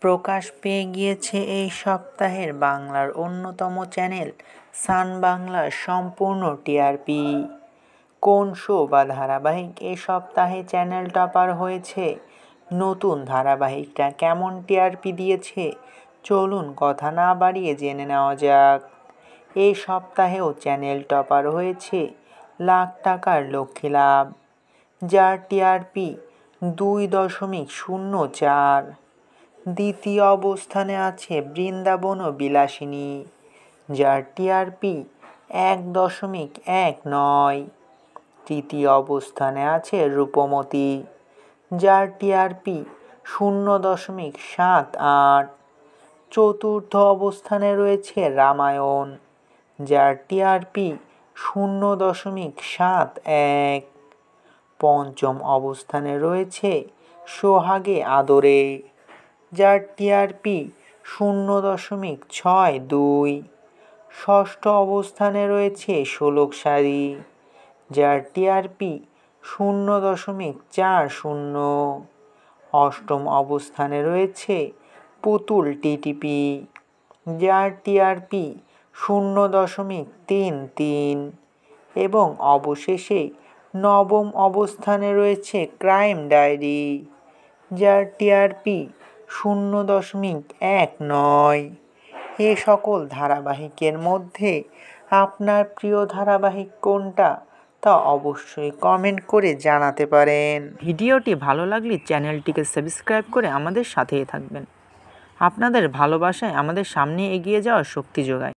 প্রকাশ পেয়ে গিয়েছে এই সপ্তাহের বাংলার অন্যতম চ্যানেল সান বাংলার সম্পূর্ণ টিআরপি। কোন শো বা ধারাবাহিক এ সপ্তাহে চ্যানেল টপার হয়েছে, নতুন ধারাবাহিকটা কেমন টিআরপি দিয়েছে, চলুন কথা না বাড়িয়ে জেনে নেওয়া যাক। এই সপ্তাহেও চ্যানেল টপার হয়েছে লাখ টাকার লক্ষ্মী লাভ, যার টিআরপি 2.04। দ্বিতীয় অবস্থানে আছে বৃন্দাবন ও বিলাসিনী, যার টিআরপি 1.19। তৃতীয় অবস্থানে আছে রূপমতি, যার টিআরপি 0.78। চতুর্থ অবস্থানে রয়েছে রামায়ণ, যার টিআরপি 0.71। পঞ্চম অবস্থানে রয়েছে সোহাগে আদরে, যার টিআরপি 0.62। ষষ্ঠ অবস্থানে রয়েছে ষোলকসারি, যার টিআরপি 0.40। অষ্টম অবস্থানে রয়েছে পুতুল টিটিপি, যার টিআরপি 0.33। এবং অবশেষে নবম অবস্থানে রয়েছে ক্রাইম ডায়েরি, যার টিআরপি 0.19। এ সকল ধারাবাহিকের মধ্যে আপনার প্রিয় ধারাবাহিক কোনটা তা অবশ্যই কমেন্ট করে জানাতে পারেন। ভিডিওটি ভালো লাগলে চ্যানেলটিকে সাবস্ক্রাইব করে আমাদের সাথেই থাকবেন। আপনাদের ভালোবাসায় আমাদের সামনে এগিয়ে যাওয়ার শক্তি যোগায়।